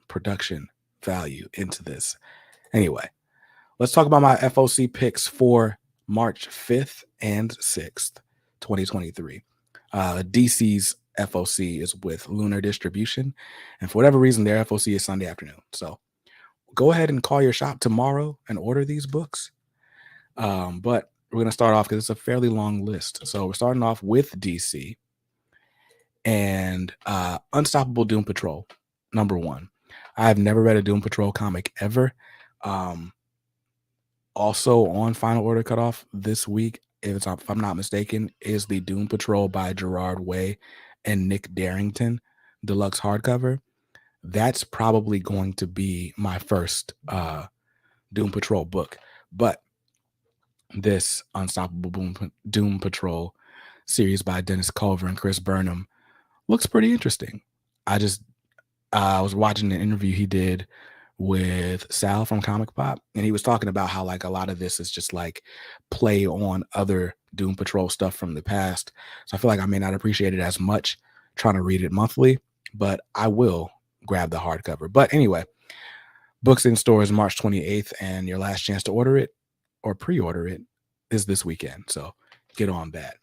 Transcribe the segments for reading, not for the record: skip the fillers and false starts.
production value into this. Anyway, let's talk about my FOC picks for March 5th and 6th, 2023. DC's FOC is with Lunar Distribution, and for whatever reason, their FOC is Sunday afternoon. So go ahead and call your shop tomorrow and order these books. But we're going to start off because it's a fairly long list. So we're starting off with DC and Unstoppable Doom Patrol, #1. I've never read a Doom Patrol comic ever. Also on Final Order Cutoff this week, if I'm not mistaken, is the Doom Patrol by Gerard Way and Nick Darrington deluxe hardcover. That's probably going to be my first Doom Patrol book. But this Unstoppable Doom Patrol series by Dennis Culver and Chris Burnham looks pretty interesting. I was watching an interview he did with Sal from Comic Pop, and he was talking about how like a lot of this is just like play on other Doom Patrol stuff from the past. So I feel like I may not appreciate it as much trying to read it monthly, but I will grab the hardcover. But anyway, books in stores March 28th, and your last chance to order it or pre-order it is this weekend. So get on that.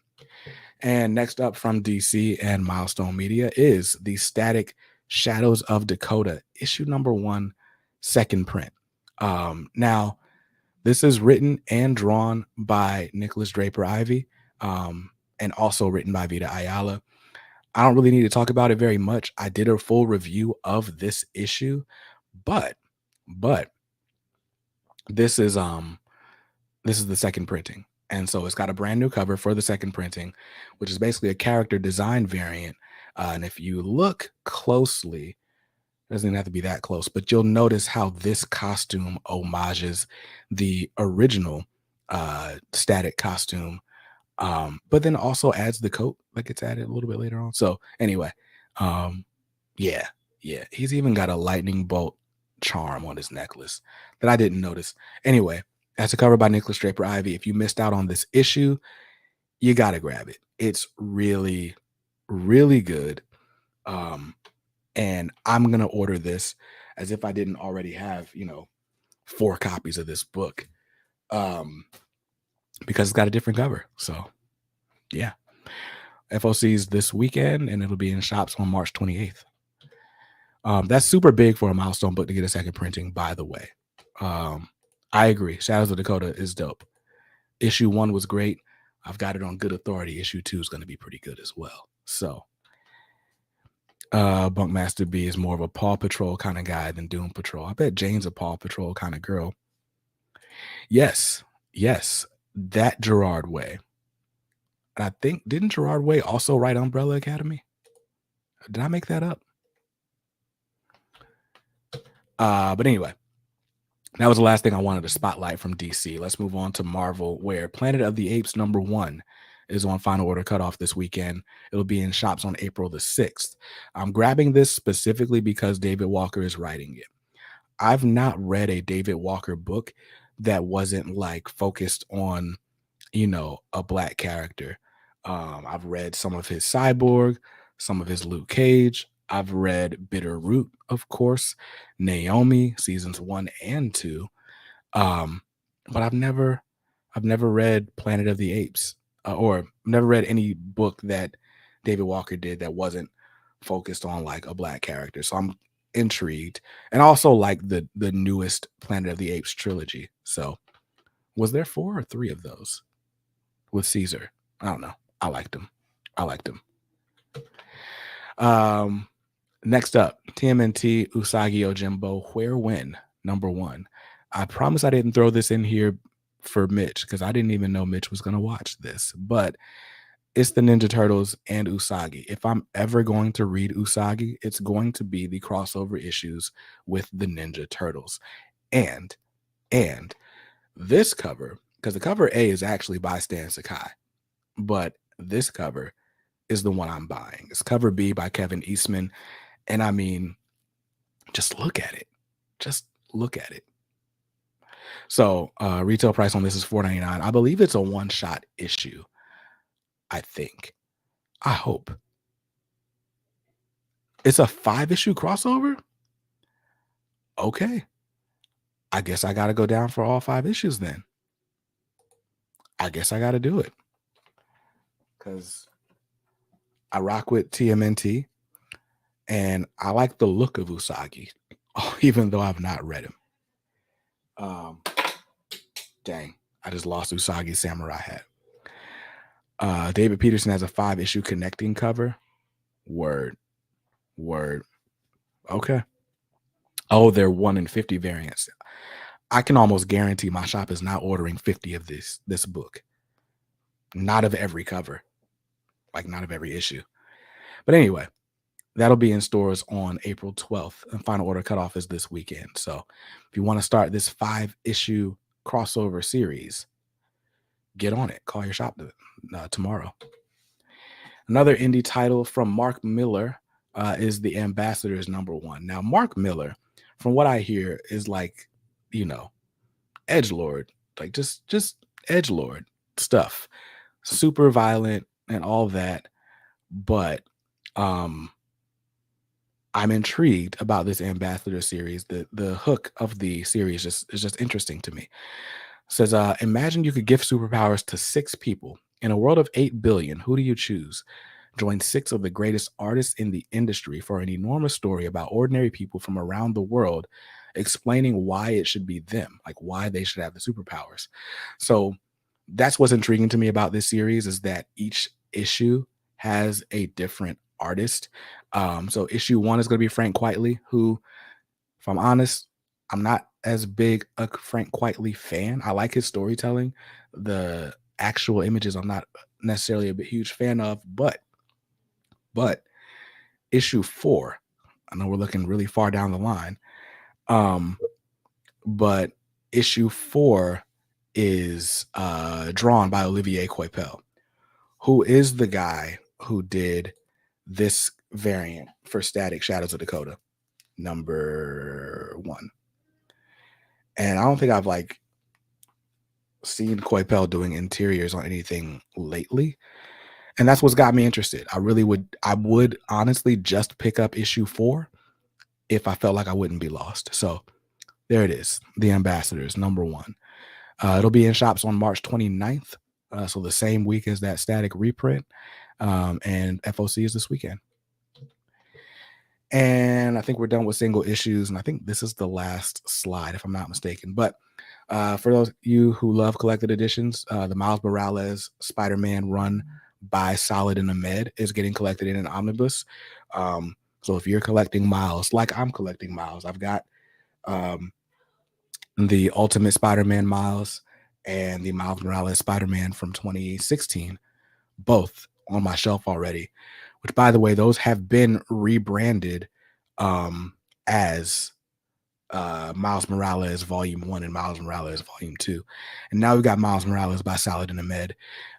And next up from DC and Milestone Media is the Static Shadows of Dakota, issue #1, second print. Now, this is written and drawn by Nicholas Draper Ivey, and also written by Vita Ayala. I don't really need to talk about it very much. I did a full review of this issue, but this is the second printing. And so it's got a brand new cover for the second printing, which is basically a character design variant. And if you look closely, it doesn't even have to be that close, but you'll notice how this costume homages the original Static costume, but then also adds the coat, like it's added a little bit later on. So anyway, yeah, he's even got a lightning bolt charm on his necklace that I didn't notice. Anyway, that's a cover by Nicholas Draper Ivey. If you missed out on this issue, you got to grab it. It's really, really good. And I'm going to order this as if I didn't already have, 4 copies of this book, because it's got a different cover. So yeah, FOC's this weekend, and it'll be in shops on March 28th. That's super big for a Milestone book to get a second printing, by the way. I agree. Shadows of Dakota is dope. Issue 1 was great. I've got it on good authority. Issue 2 is going to be pretty good as well. So Bunkmaster B is more of a Paw Patrol kind of guy than Doom Patrol. I bet Jane's a Paw Patrol kind of girl. Yes, that Gerard Way. And I think, didn't Gerard Way also write Umbrella Academy? Did I make that up? But anyway, that was the last thing I wanted to spotlight from DC. Let's move on to Marvel, where Planet of the Apes #1 is on Final Order Cutoff this weekend. It'll be in shops on April the 6th. I'm grabbing this specifically because David Walker is writing it. I've not read a David Walker book that wasn't like focused on, a black character. I've read some of his Cyborg, some of his Luke Cage. I've read Bitter Root, of course, Naomi, seasons 1 and 2. But I've never read Planet of the Apes, or never read any book that David Walker did that wasn't focused on like a black character. So I'm intrigued, and also like the newest Planet of the Apes trilogy. So was there 4 or 3 of those with Caesar? I don't know. I liked them. Next up, TMNT Usagi Yojimbo WHEREWHEN #1. I promise I didn't throw this in here for Mitch because I didn't even know Mitch was going to watch this, but it's the Ninja Turtles and Usagi. If I'm ever going to read Usagi, it's going to be the crossover issues with the Ninja Turtles. And this cover, because the cover A is actually by Stan Sakai, but this cover is the one I'm buying. It's cover B by Kevin Eastman. And I mean, just look at it. So retail price on this is $4.99. I believe it's a one-shot issue. I hope. It's a 5-issue crossover? Okay, I guess I got to go down for all 5 issues then. I guess I got to do it because I rock with TMNT and I like the look of USAGI, even though I've not read him. Dang, I just lost USAGI's samurai hat. David Peterson has a 5-issue connecting cover. Word. Okay. Oh, they're 1 in 50 variants. I can almost guarantee my shop is not ordering 50 of this book. Not of every cover. Like not of every issue. But anyway, that'll be in stores on April 12th. And Final Order Cutoff is this weekend. So if you want to start this 5-issue crossover series, get on it. Call your shop tomorrow. Another indie title from Mark Millar is The Ambassadors #1. Now, Mark Millar, from what I hear, is like, edgelord, like just edgelord stuff, super violent and all that. But I'm intrigued about this Ambassador series. The hook of the series is just interesting to me. It says, imagine you could give superpowers to 6 people. In a world of 8 billion, who do you choose? Join 6 of the greatest artists in the industry for an enormous story about ordinary people from around the world, explaining why it should be them, like why they should have the superpowers. So that's what's intriguing to me about this series, is that each issue has a different artist. So issue 1 is going to be Frank Quitely, who, if I'm honest, I'm not as big a Frank Quitely fan. I like his storytelling. The actual images I'm not necessarily a huge fan of, but issue 4, I know we're looking really far down the line, but issue 4 is drawn by Olivier Coipel, who is the guy who did this variant for Static Shadows of Dakota #1. And I don't think I've seen Coipel doing interiors on anything lately. And that's what's got me interested. I would honestly just pick up issue 4 if I felt like I wouldn't be lost. So there it is, The Ambassadors #1. It'll be in shops on March 29th. So the same week as that Static reprint. And FOC is this weekend. And I think we're done with single issues. And I think this is the last slide, if I'm not mistaken. But for those of you who love collected editions, the Miles Morales Spider-Man run by Saladin AHMED is getting collected in an omnibus. So if you're collecting Miles, like I'm collecting Miles, I've got the Ultimate Spider-Man Miles and the Miles Morales Spider-Man from 2016, both on my shelf already, which, by the way, those have been rebranded as Miles Morales Volume 1 and Miles Morales Volume 2. And now we've got Miles Morales by Saladin AHMED.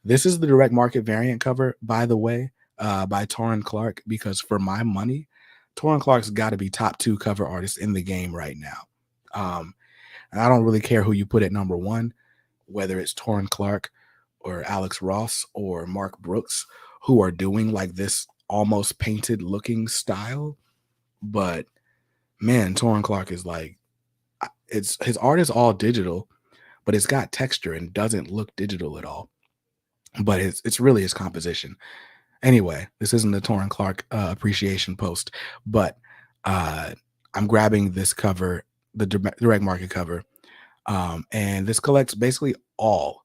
This is the direct market variant cover, by the way, by Torrin Clark, because for my money, Torrin Clark's got to be top 2 cover artist in the game right now. And I don't really care who you put at #1, whether it's Torrin Clark or Alex Ross or Mark Brooks, who are doing like this almost painted looking style. But man, Torrin Clark is like, his art is all digital, but it's got texture and doesn't look digital at all. But it's really his composition. Anyway, this isn't the Torrin Clark appreciation post, but I'm grabbing this cover, the direct market cover, and this collects basically all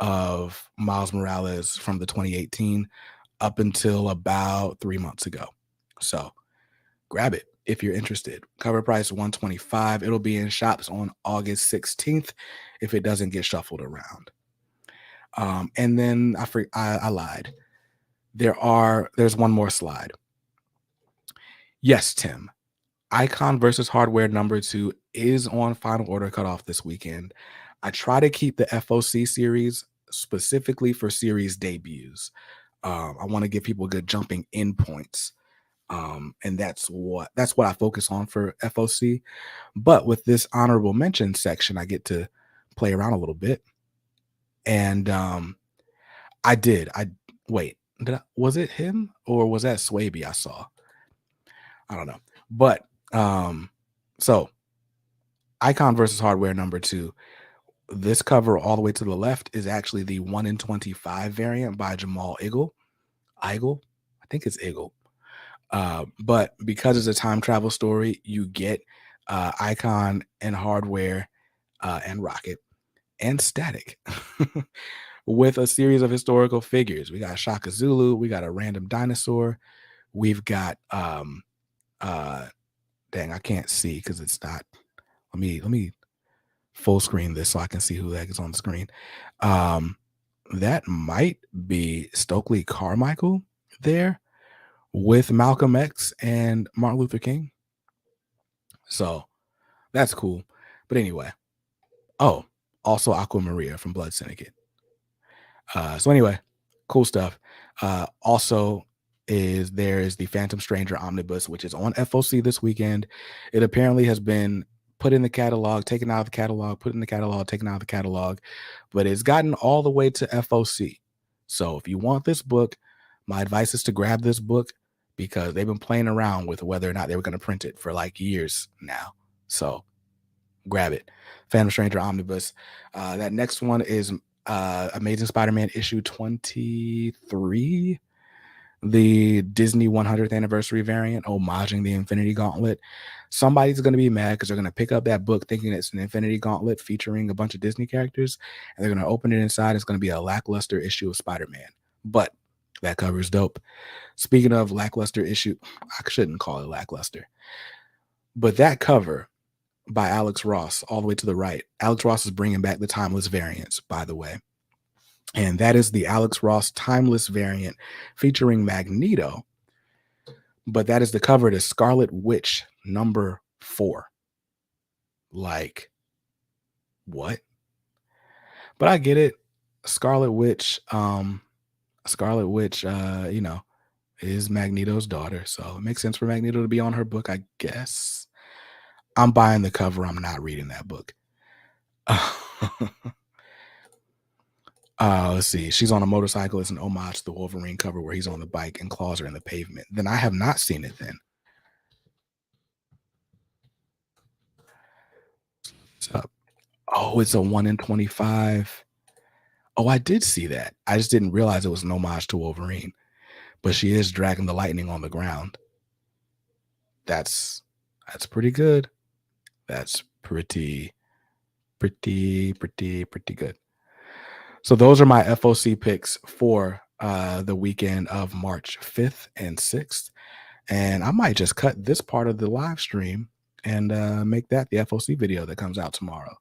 of Miles Morales from the 2018 up until about 3 months ago. So grab it if you're interested. Cover price $125. It'll be in shops on August 16th if it doesn't get shuffled around. And then I lied. There's one more slide. Yes, Tim. Icon versus Hardware #2 is on Final Order Cutoff this weekend. I try to keep the FOC series specifically for series debuts. I want to give people good jumping in points. And that's what I focus on for FOC. But with this honorable mention section, I get to play around a little bit. And was it him or was that Swaby I saw? I don't know. But so Icon versus Hardware number 2. This cover all the way to the left is actually the 1 in 25 variant by Jamal Igle. Igle? I think it's Igle. But because it's a time travel story, you get Icon and Hardware and Rocket and Static with a series of historical figures. We got Shaka Zulu, we got a random dinosaur, we've got dang, I can't see because it's not. Let me full screen this so I can see who the heck is on the screen. That might be Stokely Carmichael there with Malcolm X and Martin Luther King. So that's cool. But anyway, also Aqua Maria from Blood Syndicate. So anyway, cool stuff. Also is the Phantom Stranger Omnibus, which is on FOC this weekend. It apparently has been put in the catalog, taken out of the catalog, put in the catalog, taken out of the catalog, but it's gotten all the way to FOC. So if you want this book, my advice is to grab this book because they've been playing around with whether or not they were going to print it for like years now. So grab it. Phantom Stranger Omnibus. That next one is Amazing Spider-Man issue 23, the Disney 100th anniversary variant, homaging the Infinity Gauntlet. Somebody's going to be mad because they're going to pick up that book thinking it's an Infinity Gauntlet featuring a bunch of Disney characters, and they're going to open it inside. It's going to be a lackluster issue of Spider-Man. But that cover is dope. Speaking of lackluster issue, I shouldn't call it lackluster, but that cover by Alex Ross all the way to the right. Alex Ross is bringing back the Timeless variants, by the way. And that is the Alex Ross Timeless variant featuring Magneto. But that is the cover to Scarlet Witch number 4. Like, what? But I get it. Scarlet Witch, you know, is Magneto's daughter. So it makes sense for Magneto to be on her book, I guess. I'm buying the cover. I'm not reading that book. Let's see. She's on a motorcycle. It's an homage to the Wolverine cover where he's on the bike and claws are in the pavement. Then I have not seen it then. What's up? Oh, it's a 1 in 25. Oh, I did see that. I just didn't realize it was an homage to Wolverine. But she is dragging the lightning on the ground. That's pretty good. That's pretty good. So those are my FOC picks for the weekend of March 5th and 6th. And I might just cut this part of the live stream and make that the FOC video that comes out tomorrow.